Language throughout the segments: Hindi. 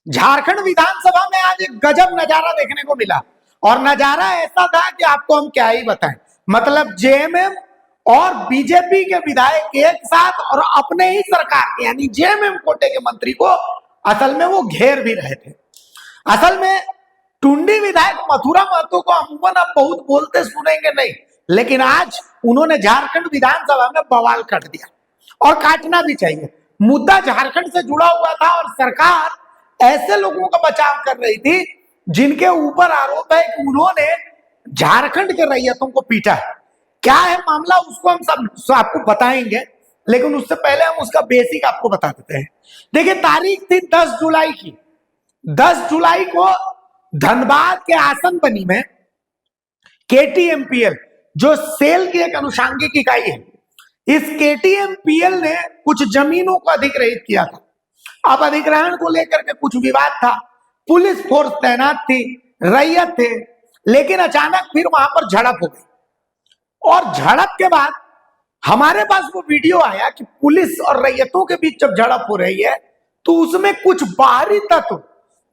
झारखंड विधानसभा में आज एक गजब नजारा देखने को मिला और नजारा ऐसा था कि आपको हम क्या ही बताएं। मतलब जेएमएम और बीजेपी के विधायक एक साथ और अपने ही सरकार के यानी जेएमएम कोटे के मंत्री को असल में वो घेर भी रहे थे। असल में टुंडी विधायक मथुरा महतो को अमूमन आप बहुत बोलते सुनेंगे नहीं, लेकिन आज उन्होंने झारखंड विधानसभा में बवाल काट दिया और काटना भी चाहिए। मुद्दा झारखंड से जुड़ा हुआ था और सरकार ऐसे लोगों का बचाव कर रही थी जिनके ऊपर आरोप है कि उन्होंने झारखंड के रैयतों को पीटा है। क्या है मामला उसको हम सब आपको बताएंगे, लेकिन उससे पहले हम उसका बेसिक आपको बता देते हैं। देखिए, तारीख थी 10 जुलाई की। 10 जुलाई को धनबाद के आसनबनी में केटीएमपीएल जो सेल की एक अनुषांगिक इकाई है, इस केटीएमपीएल ने कुछ जमीनों को अधिग्रहित किया था। अब अधिग्रहण को लेकर के कुछ विवाद था, पुलिस फोर्स तैनात थी, रैयत थे, लेकिन अचानक फिर वहां पर झड़प हो गई और झड़प के बाद हमारे पास वो वीडियो आया कि पुलिस और रैयतों के बीच जब झड़प हो रही है तो उसमें कुछ बाहरी तत्व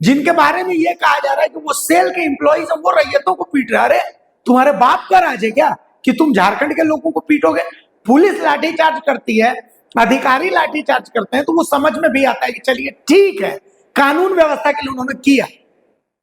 जिनके बारे में यह कहा जा रहा है कि वो सेल के एम्प्लॉइज हैं, वो रैयतों को पीट रहे। अरे तुम्हारे बाप का राज है क्या कि तुम झारखंड के लोगों को पीटोगे? पुलिस लाठीचार्ज करती है, अधिकारी लाठीचार्ज करते हैं, तो वो समझ में भी आता है कि चलिए ठीक है, कानून व्यवस्था के लिए उन्होंने किया।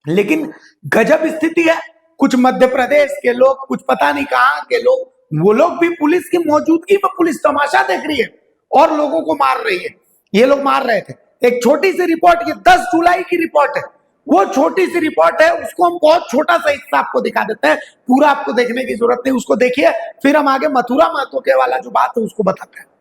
लेकिन गजब स्थिति है, कुछ मध्य प्रदेश के लोग, कुछ पता नहीं कहां के लोग, वो लोग भी पुलिस की मौजूदगी में पुलिस तमाशा देख रही है और लोगों को मार रही है। ये लोग मार रहे थे। एक छोटी सी रिपोर्ट, ये 10 जुलाई की रिपोर्ट है, वो छोटी सी रिपोर्ट है, उसको हम बहुत छोटा सा हिस्सा आपको दिखा देते हैं, पूरा आपको देखने की जरूरत नहीं, उसको देखिए, फिर हम आगे मथुरा महतो के वाला जो बात है उसको बताते हैं।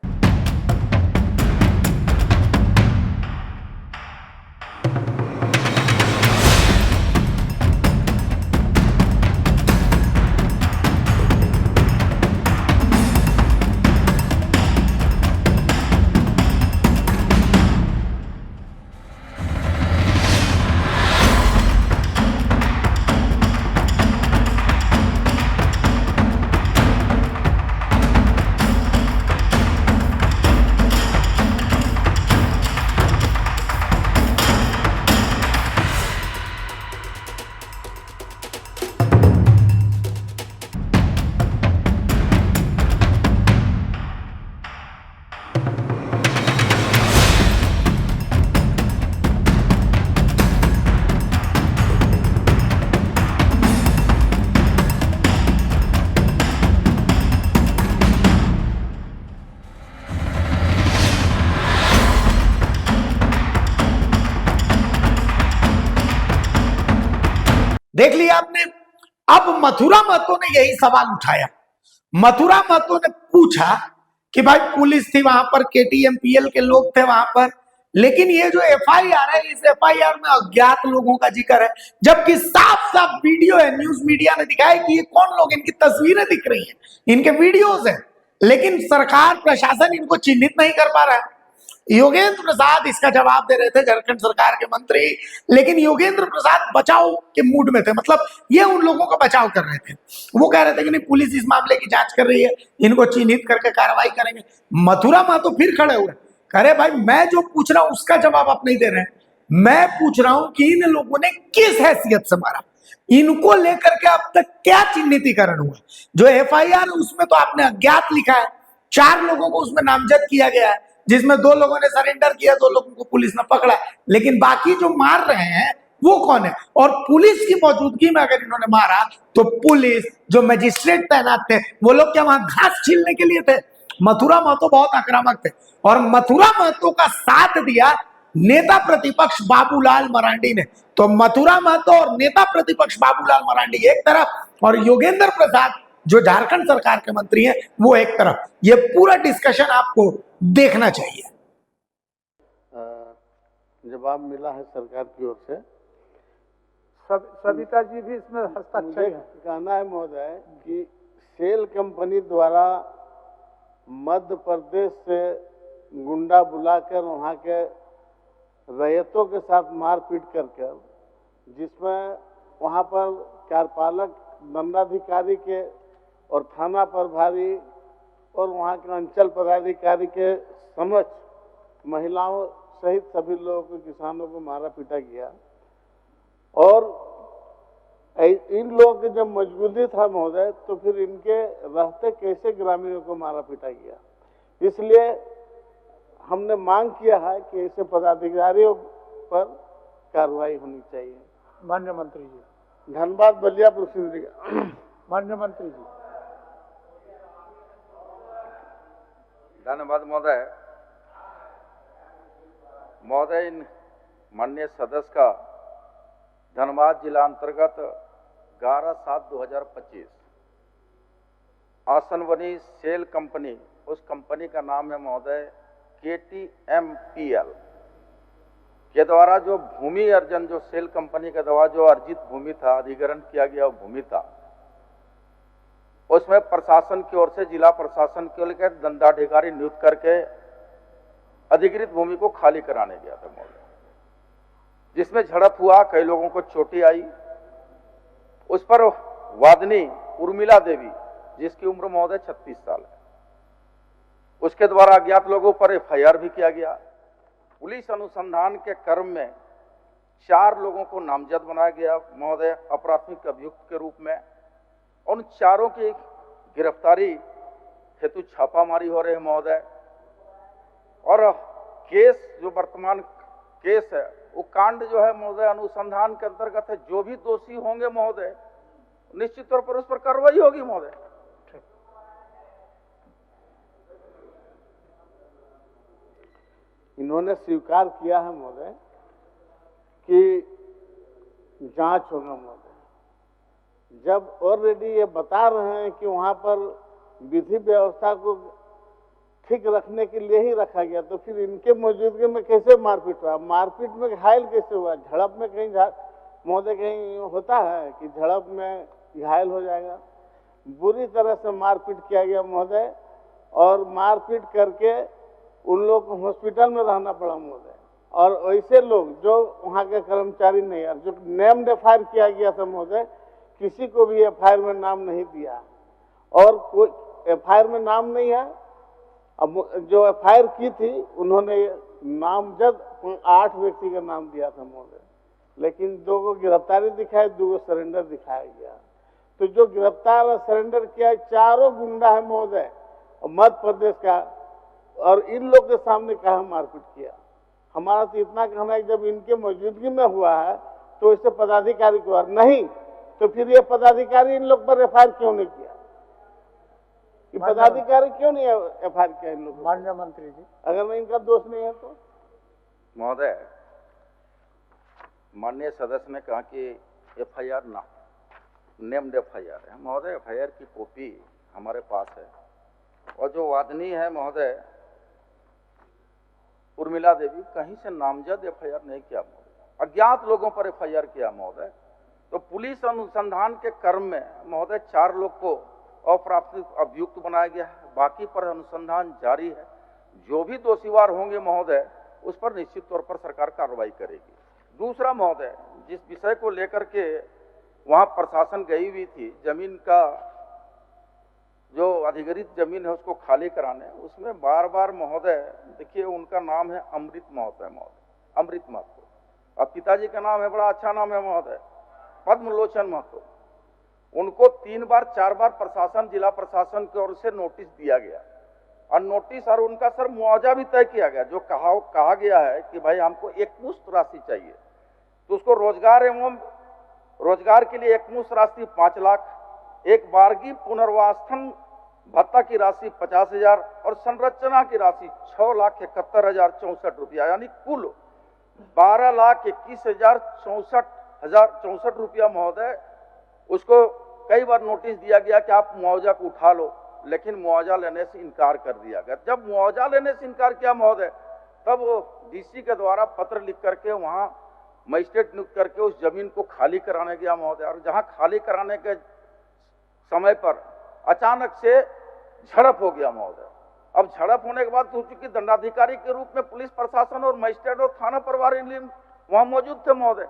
देख लिया आपने। अब मथुरा महतो ने यही सवाल उठाया। मथुरा महतो ने पूछा कि भाई पुलिस थी वहां पर, केटीएमपीएल के लोग थे वहां पर, लेकिन ये जो एफआईआर है, इस एफआईआर में अज्ञात लोगों का जिक्र है, जबकि साफ साफ वीडियो है, न्यूज मीडिया ने दिखाया कि ये कौन लोग, इनकी तस्वीरें दिख रही हैं, इनके वीडियोज हैं, लेकिन सरकार प्रशासन इनको चिन्हित नहीं कर पा रहा है। योगेंद्र प्रसाद इसका जवाब दे रहे थे, झारखंड सरकार के मंत्री, लेकिन योगेंद्र प्रसाद बचाव के मूड में थे। मतलब ये उन लोगों का बचाव कर रहे थे। वो कह रहे थे कि नहीं, पुलिस इस मामले की जांच कर रही है, इनको चिन्हित करके कार्रवाई करेंगे। मथुरा महतो फिर खड़े हुए, कह रहे भाई मैं जो पूछ रहा हूं उसका जवाब आप नहीं दे रहे हैं। मैं पूछ रहा हूं कि इन लोगों ने किस हैसियत से मारा, इनको लेकर के अब तक क्या चिन्हितीकरण हुआ? जो एफआईआर है उसमें तो आपने अज्ञात लिखा है, 4 लोगों को उसमें नामजद किया गया है, जिसमें 2 लोगों ने सरेंडर किया, 2 लोगों को पुलिस ने पकड़ा, लेकिन बाकी जो मार रहे हैं वो कौन है? और पुलिस की मौजूदगी में अगर इन्होंने मारा तो पुलिस जो मजिस्ट्रेट तैनात थे वो लोग क्या वहां घास छीलने के लिए थे? मथुरा महतो बहुत आक्रामक थे और मथुरा महतो का साथ दिया नेता प्रतिपक्ष बाबूलाल मरांडी ने। तो मथुरा महतो और नेता प्रतिपक्ष बाबूलाल मरांडी एक तरफ और योगेंद्र प्रसाद जो झारखंड सरकार के मंत्री हैं वो एक तरफ। ये पूरा डिस्कशन आपको देखना चाहिए। जवाब मिला है सरकार की ओर से। सविता जी भी इसमें हस्ताक्षर कहना है महोदय कि सेल कंपनी द्वारा मध्य प्रदेश से गुंडा बुलाकर वहाँ के रैयतों के साथ मारपीट करके, जिसमें वहाँ पर कार्यपालक दंडाधिकारी के और थाना प्रभारी और वहाँ के अंचल पदाधिकारी के समक्ष महिलाओं सहित सभी लोगों को, किसानों को मारा पीटा गया। और इन लोगों की जब मौजूदगी था महोदय, तो फिर इनके रहते कैसे ग्रामीणों को मारा पीटा गया। इसलिए हमने मांग किया है कि ऐसे पदाधिकारियों पर कार्रवाई होनी चाहिए। माननीय मंत्री जी। धनबाद बलियापुर सिंधिया। माननीय मंत्री जी। धन्यवाद महोदय। इन माननीय सदस्य का धनबाद जिला अंतर्गत 11/7/2025 आसनवनी सेल कंपनी, उस कंपनी का नाम है महोदय KTMPL के द्वारा जो भूमि अर्जन, जो सेल कंपनी के द्वारा जो अर्जित भूमि था, अधिग्रहण किया गया भूमि था, उसमें प्रशासन की ओर से, जिला प्रशासन की ओर से दंडाधिकारी नियुक्त करके अधिकृत भूमि को खाली कराने गया था महोदय, जिसमें झड़प हुआ, कई लोगों को चोटें आई। उस पर वादनी उर्मिला देवी, जिसकी उम्र महोदय 36 साल है, उसके द्वारा अज्ञात लोगों पर FIR भी किया गया। पुलिस अनुसंधान के क्रम में 4 लोगों को नामजद बनाया गया महोदय अप्राथमिक अभियुक्त के रूप में। उन चारों की गिरफ्तारी हेतु छापामारी हो रही है महोदय। और केस, जो वर्तमान केस है, वो कांड जो है महोदय अनुसंधान के अंतर्गत है। जो भी दोषी होंगे महोदय, निश्चित तौर पर उस पर कार्रवाई होगी महोदय। इन्होंने स्वीकार किया है महोदय कि जांच होगा महोदय। जब ऑलरेडी ये बता रहे हैं कि वहां पर विधि व्यवस्था को ठीक रखने के लिए ही रखा गया, तो फिर इनके मौजूदगी में कैसे मारपीट हुआ? मारपीट में घायल कैसे हुआ? झड़प में कहीं महोदय कहीं होता है कि झड़प में घायल हो जाएगा? बुरी तरह से मारपीट किया गया महोदय, और मारपीट करके उन लोग को हॉस्पिटल में रहना पड़ा महोदय। और ऐसे लोग जो वहाँ के कर्मचारी नहीं है, जो नेम्ड FIR किया गया था महोदय, किसी को भी FIR में नाम नहीं दिया, और कोई FIR में नाम नहीं है। अब जो FIR की थी, उन्होंने नामजद 8 व्यक्ति का नाम दिया था महोदय, लेकिन 2 को गिरफ्तारी दिखाई, 2 को सरेंडर दिखाया गया। तो जो गिरफ्तार और सरेंडर किया, चारों गुंडा है महोदय, मध्य प्रदेश का, और इन लोग के सामने कहा मारपीट किया। हमारा तो इतना कहना है कि जब इनके मौजूदगी में हुआ है तो इससे पदाधिकारी को नहीं, तो फिर ये पदाधिकारी इन लोग पर FIR क्यों नहीं किया? कि पदाधिकारी क्यों नहीं FIR किया इन लोग? माननीय मंत्री जी। अगर मैं इनका दोष नहीं है तो महोदय, माननीय सदस्य ने कहा कि FIR ना, नेम्ड FIR है महोदय। FIR की कॉपी हमारे पास है, और जो वादनी है महोदय उर्मिला देवी, कहीं से नामजद FIR नहीं किया महोदय, अज्ञात लोगों पर FIR किया महोदय। तो पुलिस अनुसंधान के क्रम में महोदय 4 लोग को अप्राथमिक अभियुक्त बनाया गया है, बाकी पर अनुसंधान जारी है। जो भी दोषीवार होंगे महोदय, उस पर निश्चित तौर पर सरकार कार्रवाई करेगी। दूसरा महोदय, जिस विषय को लेकर के वहां प्रशासन गई हुई थी, जमीन का जो अधिग्रहित जमीन है उसको खाली कराने, उसमें बार बार महोदय, देखिए उनका नाम है अमृत महतो, अमृत महतो, और पिताजी का नाम है, बड़ा अच्छा नाम है महोदय, पद्मलोचन महतो। उनको 3 बार 4 बार प्रशासन, जिला प्रशासन की ओर से नोटिस दिया गया, और नोटिस और उनका सर मुआवजा भी तय किया गया। जो कहा गया है कि भाई हमको एकमुश्त राशि चाहिए, तो उसको रोजगार के लिए एकमुश्त राशि 5 लाख, एक बारगी पुनर्वासन भत्ता की राशि 50,000 और संरचना की राशि 6,71,064 रुपया, यानी कुल 12,21,64 रुपया महोदय। उसको कई बार नोटिस दिया गया कि आप मुआवजा को उठा लो, लेकिन मुआवजा लेने से इनकार कर दिया गया। जब मुआवजा लेने से इनकार किया महोदय, तब वो DC के द्वारा पत्र लिख करके वहां मजिस्ट्रेट नियुक्त करके उस जमीन को खाली कराने गया महोदय। और जहां खाली कराने के समय पर अचानक से झड़प हो गया महोदय। अब झड़प होने के बाद चूंकि दंडाधिकारी के रूप में पुलिस प्रशासन और मजिस्ट्रेट और थाना प्रभारी वहां मौजूद थे महोदय,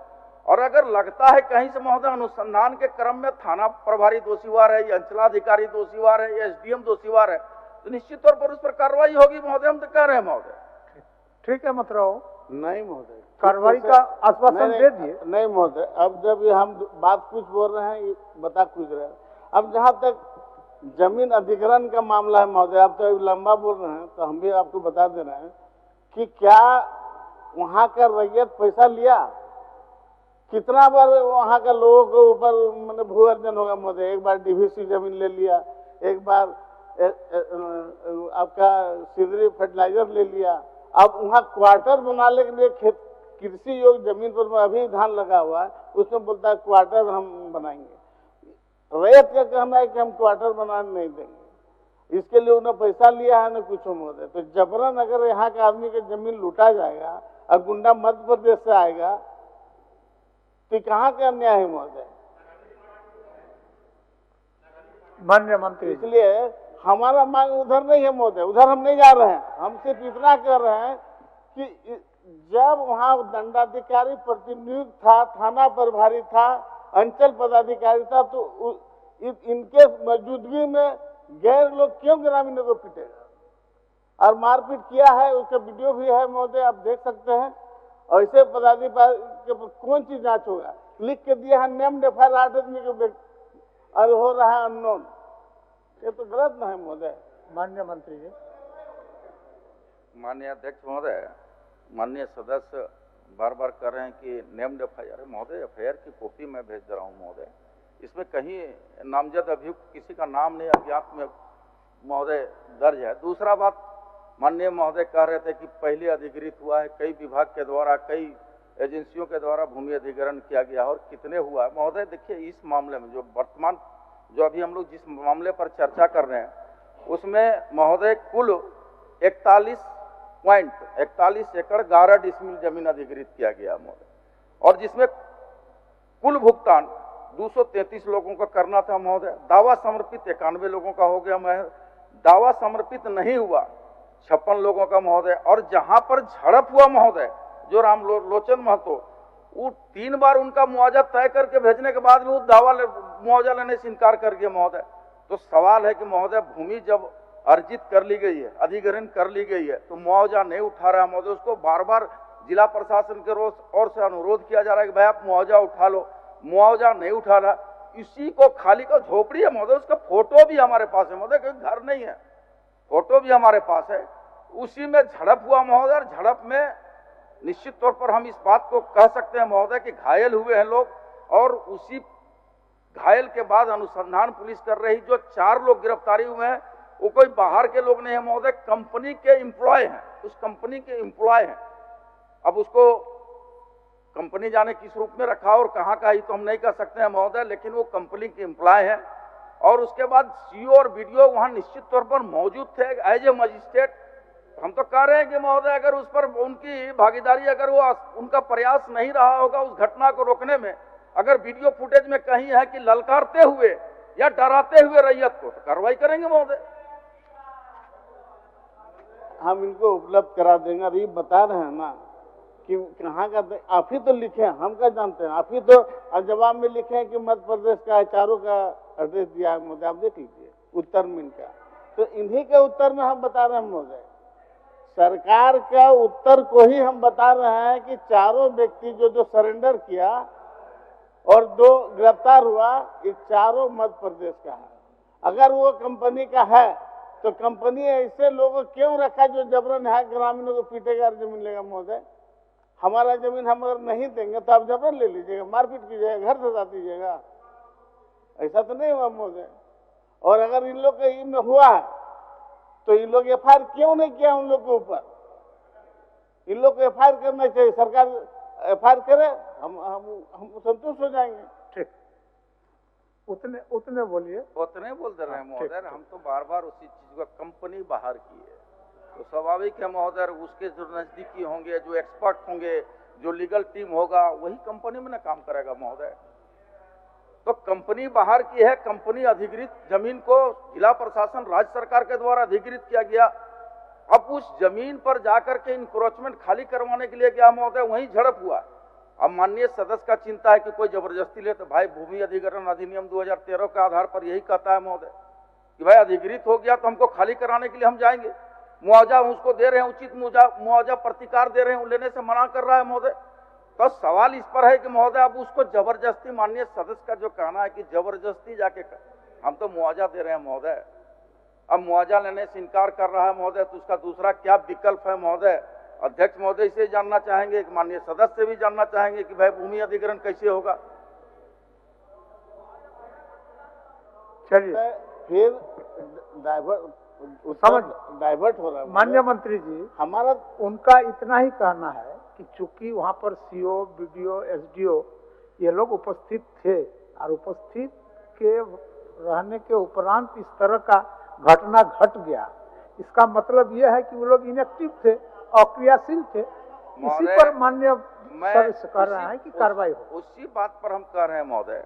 और अगर लगता है कहीं से महोदय अनुसंधान के क्रम में थाना प्रभारी दोषीवार है, या अंचलाधिकारी दोषीवार है, या SDM दोषीवार है, तो निश्चित तौर पर उस पर कार्रवाई होगी महोदय, हम तो कह रहे हैं महोदय। ठीक है, मत रहो। नहीं महोदय, कार्रवाई का आश्वासन नहीं, दे दिए। नहीं महोदय, अब जब ये हम बात कुछ बोल रहे हैं, ये बता कुछ रहे हैं। अब जहाँ तक जमीन अधिग्रहण का मामला है महोदय, आप तो लंबा बोल रहे हैं, तो हम भी आपको बता दे रहे हैं कि क्या वहाँ का रैयत पैसा लिया, कितना बार वहाँ का लोगों के ऊपर मैंने भू अर्जन होगा महोदय। एक बार डीवीसी जमीन ले लिया, एक बार आपका सिदरी फर्टिलाइजर ले लिया। अब वहाँ क्वार्टर बनाने के लिए खेत कृषि योग्य जमीन पर अभी धान लगा हुआ है, उसमें बोलता है क्वार्टर हम बनाएंगे। रैयत का कहना है कि हम क्वार्टर बनाने नहीं देंगे, इसके लिए उन्होंने पैसा लिया है न कुछ महोदय। तो जबरन अगर यहाँ के आदमी की जमीन लूटा जाएगा और गुंडा मध्य प्रदेश से आएगा तो कहाँ का अन्याय है महोदय। माननीय मंत्री जी, इसलिए हमारा मांग उधर नहीं है महोदय, उधर हम नहीं जा रहे हैं। हम सिर्फ इतना कर रहे हैं कि जब वहाँ दंडाधिकारी प्रतिनियुक्त था, थाना प्रभारी था, अंचल पदाधिकारी था, तो इनके मौजूदगी में गैर लोग क्यों ग्रामीणों को पीटेगा और मारपीट किया है, उसका वीडियो भी है महोदय, आप देख सकते हैं। ऐसे पदाधिकारी के कौन सी जांच होगा, लिख के दिया है नेम्ड एफआईआर 8 आदमी के और हो रहा है अननोन, ये तो गलत ना है महोदय। माननीय मंत्री जी, माननीय अध्यक्ष महोदय, माननीय सदस्य बार बार कह रहे हैं कि नेम्ड एफआईआर है महोदय। एफआईआर की कॉपी मैं भेज दे रहा हूँ महोदय, इसमें कहीं नामजद अभियुक्त किसी का नाम नहीं अज्ञात में महोदय दर्ज है। दूसरा बात, माननीय महोदय कह रहे थे कि पहले अधिकृत हुआ है, कई विभाग के द्वारा, कई एजेंसियों के द्वारा भूमि अधिग्रहण किया गया और कितने हुआ है महोदय। देखिए, इस मामले में जो वर्तमान जो अभी हम लोग जिस मामले पर चर्चा कर रहे हैं उसमें महोदय कुल 41 एकड़ 11 डिसमिल जमीन अधिग्रहित किया गया महोदय, और जिसमें कुल भुगतान 233 लोगों का करना था महोदय। दावा समर्पित 91 लोगों का हो गया महोदय, दावा समर्पित नहीं हुआ 56 लोगों का महोदय। और जहां पर झड़प हुआ महोदय, जो लोचन महतो, वो 3 बार उनका मुआवजा तय करके भेजने के बाद भी वो मुआवजा लेने से इनकार कर गया महोदय। तो सवाल है कि महोदय, भूमि जब अर्जित कर ली गई है, अधिग्रहण कर ली गई है, तो मुआवजा नहीं उठा रहा है महोदय। उसको बार बार जिला प्रशासन के ओर से अनुरोध किया जा रहा है कि भाई आप मुआवजा उठा लो, मुआवजा नहीं उठा रहा। इसी को खाली का झोपड़ी है महोदय, उसका फोटो भी हमारे पास है महोदय, कोई घर नहीं है, फोटो भी हमारे पास है। उसी में झड़प हुआ महोदय, और झड़प में निश्चित तौर पर हम इस बात को कह सकते हैं महोदय कि घायल हुए हैं लोग, और उसी घायल के बाद अनुसंधान पुलिस कर रही। जो 4 लोग गिरफ्तारी हुए हैं वो कोई बाहर के लोग नहीं है महोदय, कंपनी के एम्प्लॉय हैं, उस कंपनी के एम्प्लॉय हैं। अब उसको कंपनी जाने किस रूप में रखा और कहाँ का, ही तो हम नहीं कह सकते हैं महोदय, लेकिन वो कंपनी के एम्प्लॉय हैं। और उसके बाद सीओ और वीडियो वहाँ निश्चित तौर पर मौजूद थे एज ए मजिस्ट्रेट। हम तो कह रहे हैं कि महोदय, अगर उस पर उनकी भागीदारी, अगर वो उनका प्रयास नहीं रहा होगा उस घटना को रोकने में, अगर वीडियो फुटेज में कहीं है कि ललकारते हुए या डराते हुए रैयत को, तो कार्रवाई करेंगे महोदय। हम इनको उपलब्ध करा देंगे। और ये बता रहे हैं ना कि कहाँ का, आप ही तो लिखे हैं, हम क्या जानते हैं। आप ही तो जवाब में लिखे हैं कि मध्य प्रदेश का है, चारों का एड्रेस दिया है महोदय, आप देख लीजिए उत्तर में इनका। तो इन्हीं के उत्तर में हम बता रहे हैं महोदय, सरकार का उत्तर को ही हम बता रहे हैं कि चारों व्यक्ति जो सरेंडर किया और 2 गिरफ्तार हुआ, ये चारों मध्य प्रदेश का है। अगर वो कंपनी का है तो कंपनी ऐसे लोगों को क्यों रखा जो जबरन है ग्रामीणों को पीटेगा और जमीन लेगा महोदय। हमारा जमीन हम अगर नहीं देंगे तो आप जबरन ले लीजिएगा, मारपीट कीजिएगा, घर सजा दीजिएगा, ऐसा तो नहीं हुआ महोदय। और अगर इन लोग के में हुआ है तो इन लोग एफआईआर क्यों नहीं किया उन लोग के ऊपर। इन लोग को एफआईआर करना चाहिए, सरकार एफआईआर करे, हम संतुष्ट हो जाएंगे। ठीक, उतने बोलिए। उतने बोल दे रहे हैं महोदय। हम तो बार बार उसी चीज को, कंपनी बाहर की है तो स्वाभाविक है महोदय, उसके जो नजदीकी होंगे, जो एक्सपर्ट होंगे, जो लीगल टीम होगा, वही कंपनी में ना काम करेगा महोदय। तो कंपनी बाहर की है, कंपनी अधिकृत जमीन को जिला प्रशासन, राज्य सरकार के द्वारा अधिकृत किया गया। अब उस जमीन पर जाकर के इंक्रोचमेंट खाली करवाने के लिए गया महोदय, वहीं झड़प हुआ। अब माननीय सदस्य का चिंता है कि कोई जबरदस्ती ले, तो भाई भूमि अधिग्रहण अधिनियम 2013 के आधार पर यही कहता है महोदय कि भाई अधिकृत हो गया तो हमको खाली कराने के लिए हम जाएंगे। मुआवजा उसको दे रहे हैं, उचित मुआवजा प्रतिकार दे रहे हैं, लेने से मना कर रहा है महोदय। तो सवाल इस पर है कि महोदय अब उसको जबरदस्ती, माननीय सदस्य का जो कहना है कि जबरदस्ती जाके हम तो मुआवजा दे रहे हैं महोदय, अब मुआवजा लेने से इनकार कर रहा है महोदय, तो उसका दूसरा क्या विकल्प है महोदय? अध्यक्ष महोदय से जानना चाहेंगे, माननीय सदस्य से भी जानना चाहेंगे कि भाई भूमि अधिग्रहण कैसे होगा। चलिए फिर डाइवर्ट हो रहा है। माननीय मंत्री जी, हमारा उनका इतना ही कहना है कि चूंकि वहां पर सीओ, बीडीओ, एसडीओ ये लोग उपस्थित थे और उपस्थित के रहने के उपरांत इस तरह का घटना घट गया, इसका मतलब यह है कि वो लोग इनएक्टिव थे, अक्रियाशील थे। इसी पर माननीय सदस्य कह रहे हैं कि कार्रवाई हो। उसी बात पर हम कह रहे हैं महोदय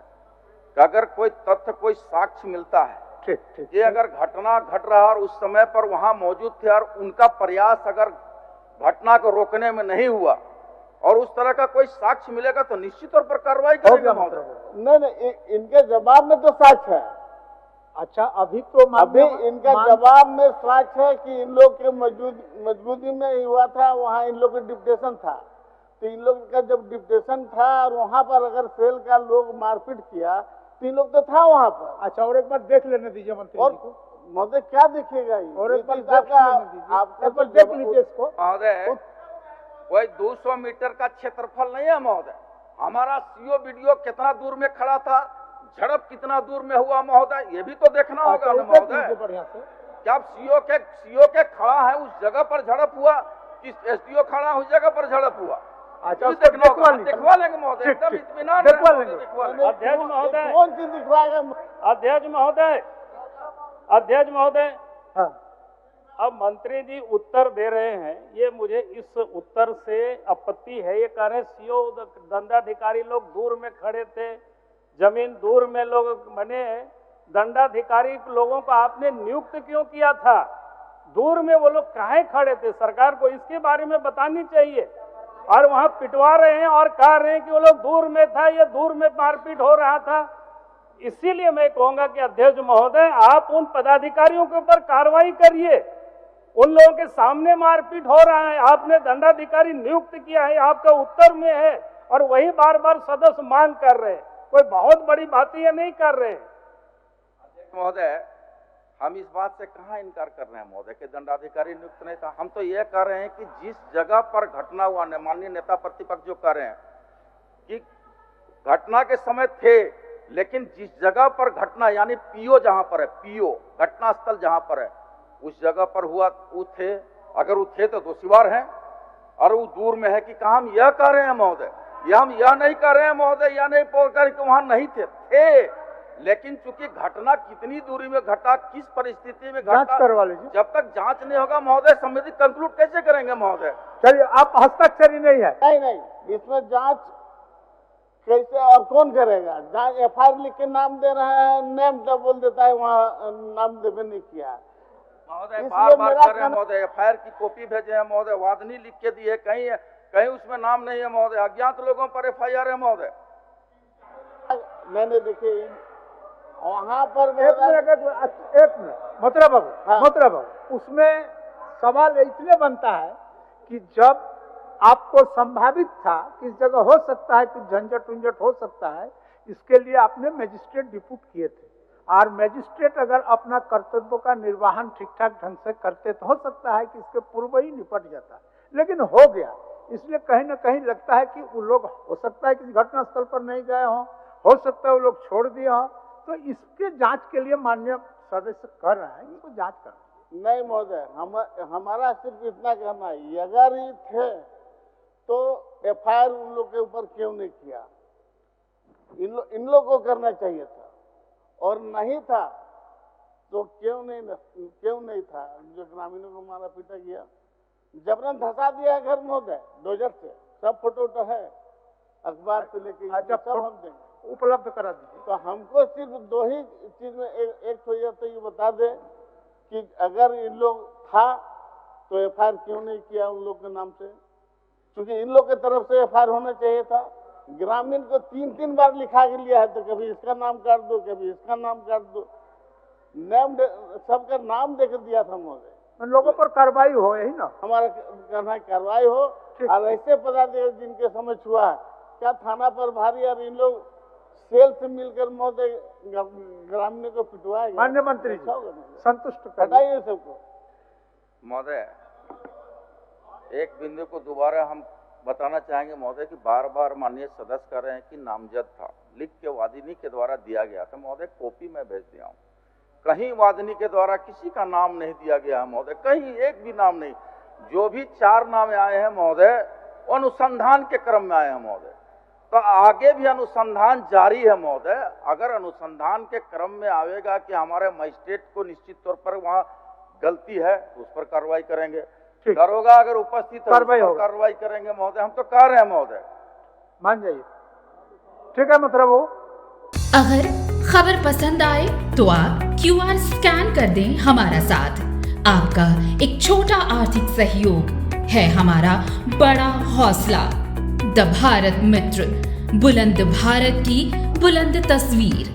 कि अगर कोई तथ्य, कोई साक्ष्य मिलता है, ठीक ठीक, ये अगर घटना घट रहा और उस समय पर वहां मौजूद थे और उनका प्रयास अगर घटना को रोकने में नहीं हुआ और उस तरह का कोई साक्ष्य मिलेगा तो निश्चित तौर पर कार्रवाई करेंगे महोदय। नहीं, इनके जवाब में तो साक्ष्य है। अच्छा, अभी तो अभी इनका जवाब में साक्ष्य है कि इन लोग के मौजूदगी में ही हुआ था, वहाँ इन लोग का डिप्टेशन था। तो इन लोग का जब डिप्टेशन था और वहाँ पर अगर सेल का लोग मारपीट किया तो इन लोग तो था वहाँ पर। अच्छा, और एक बार देख लेने दीजिए मंत्री और जी को। महोदय क्या दिखेगा ये? और एक बार इस देख बात का लेने दीजिए, आपका एक बार तो देख लीजिए इसको। महोदय वही 200 मीटर का क्षेत्रफल नहीं है महोदय। हमारा सीओ वीडियो कितना दूर में खड़ा था, झड़प कितना दूर में हुआ महोदय, ये भी तो देखना होगा ना महोदय। बढ़िया से क्या सीओ के खड़ा है उस जगह पर झड़प हुआ कि एसडीओ खड़ा उस जगह पर झड़प हुआ? अच्छा, ये देखना होगा। देखवा लेंगे महोदय, एकदम इत्मीनान रहे देखवा महोदय, लेंगे। देखवा लेंगे। अध्यक्ष महोदय, कौन चीज दिखवाएगा? अध्यक्ष महोदय, हाँ, अब मंत्री जी उत्तर दे रहे हैं, ये मुझे इस उत्तर से आपत्ति है। ये कह रहे हैं सीओ दंडाधिकारी लोग दूर में खड़े थे, जमीन दूर में लोग बने, दंडाधिकारी लोगों को आपने नियुक्त क्यों किया था? दूर में वो लोग काहे खड़े थे? सरकार को इसके बारे में बतानी चाहिए। और वहां पिटवा रहे हैं और कह रहे हैं कि वो लोग दूर में था, ये दूर में मारपीट हो रहा था। इसीलिए मैं कहूंगा कि अध्यक्ष महोदय, आप उन पदाधिकारियों के ऊपर कार्रवाई करिए। उन लोगों के सामने मारपीट हो रहा है, आपने दंडाधिकारी नियुक्त किया है, आपका उत्तर में है, और वही बार बार सदस्य मांग कर रहे हैं। कोई बहुत बड़ी बात ये नहीं कर रहे हैं। महोदय, हम इस बात से कहाँ इनकार कर रहे हैं महोदय कि दंडाधिकारी नियुक्त नहीं था। हम तो यह कह रहे हैं कि जिस जगह पर घटना हुआ, माननीय नेता प्रतिपक्ष जो कह रहे हैं कि घटना के समय थे, लेकिन जिस जगह पर घटना, यानी पीओ जहां पर है, पीओ घटना स्थल जहां पर है, उस जगह पर हुआ वो थे। अगर वो थे तो दोषीवार हैं, और वो दूर में है कि कहा हम यह कह रहे हैं महोदय, हम यह नहीं कह रहे हैं महोदय, यह नहीं बोल कर कि वहां नहीं थे। लेकिन चूंकि घटना कितनी दूरी में घटा, किस परिस्थिति में घटा, करवा लीजिए। जब तक जांच नहीं होगा महोदय, समिति कंक्लूड कैसे करेंगे महोदय? चलिए, आप हस्ताक्षरी नहीं है। नहीं, इसमें जांच कैसे और कौन करेगा? जांच एफआईआर लिख के नाम दे रहा है, नेम तो बोल देता है वहाँ नाम देवे नहीं किया। महोदय बार बार कर रहे हैं महोदय, एफआईआर की कॉपी भेजे हैं महोदय, वादनी लिख के दी है, कहीं उसमें नाम नहीं है महोदय। अज्ञात लोगों पर एफआईआर है महोदय। मैंने देखिए वहाँ पर एक मिनट मथुरा बाबू, हाँ। मथुरा बाबू, उसमें सवाल इतने बनता है कि जब आपको संभावित था कि इस जगह हो सकता है कि झंझट उंझट हो सकता है, इसके लिए आपने मजिस्ट्रेट डिप्यूट किए थे, और मजिस्ट्रेट अगर अपना कर्तव्यों का निर्वहन ठीक ठाक ढंग से करते तो हो सकता है कि इसके पूर्व ही निपट जाता, लेकिन हो गया। इसलिए कहीं ना कहीं लगता है कि वो लोग हो सकता है कि घटनास्थल पर नहीं गए हों, हो सकता है वो लोग छोड़ दिए हों। तो इसके जांच के लिए माननीय सदस्य कर रहे हैं, इसको जांच कर। नहीं महोदय, हमारा सिर्फ इतना कहना है, अगर ये थे तो एफआईआर उन लोग के ऊपर क्यों नहीं किया? इन लोग को करना चाहिए था, और नहीं था तो क्यों नहीं था? जो ग्रामीणों को मारा पीटा गया, जबरन धंसा दिया है घर महोदय, डोजर से, सब फोटो है, अखबार से लेके सब हम देंगे, उपलब्ध करा दीजिए। तो हमको सिर्फ दो ही चीज में एक तो ये बता दे कि अगर इन लोग था तो एफआईआर क्यों नहीं किया उन लोग के नाम से? क्योंकि इन लोग के तरफ से एफआईआर होना चाहिए था। ग्रामीण को 3 बार लिखा के लिया है, तो कभी इसका नाम काट दो, कभी इसका नाम काट दो, सबका नाम देकर दिया था महोदय। उन लोगों पर कार्रवाई हो, यही ना। हमारा कहना है कार्रवाई हो। और ऐसे पदाधिकारी जिनके समझ हुआ है, क्या थाना पर भारी और इन लोग सेल से मिलकर महोदय ग्रामीणों को पिटवाएगा? माननीय मंत्री जी संतुष्ट करिए। हटाइए सबको। महोदय, एक बिंदु को दोबारा हम बताना चाहेंगे महोदय कि बार बार माननीय सदस्य कह रहे हैं कि नामजद था, लिख के वादिनी के द्वारा दिया गया था। महोदय, कॉपी में भेज दिया हूँ, कहीं वादिनी के द्वारा किसी का नाम नहीं दिया गया है महोदय, कहीं एक भी नाम नहीं। जो भी 4 नाम आए हैं महोदय, अनुसंधान के क्रम में आए हैं महोदय, तो आगे भी अनुसंधान जारी है महोदय। अगर अनुसंधान के क्रम में आवेगा कि हमारे मजिस्ट्रेट को निश्चित तौर पर वहाँ गलती है तो उस पर कार्रवाई करेंगे। दरोगा अगर उपस्थित है कार्रवाई करेंगे महोदय, हम तो कह रहे हैं महोदय। मान जाइए, ठीक है मतलब वो। अगर खबर पसंद आए तो आप QR स्कैन कर दें हमारा साथ। आपका एक छोटा आर्थिक सहयोग है हमारा बड़ा हौसला। द भारत मित्र, बुलंद भारत की बुलंद तस्वीर।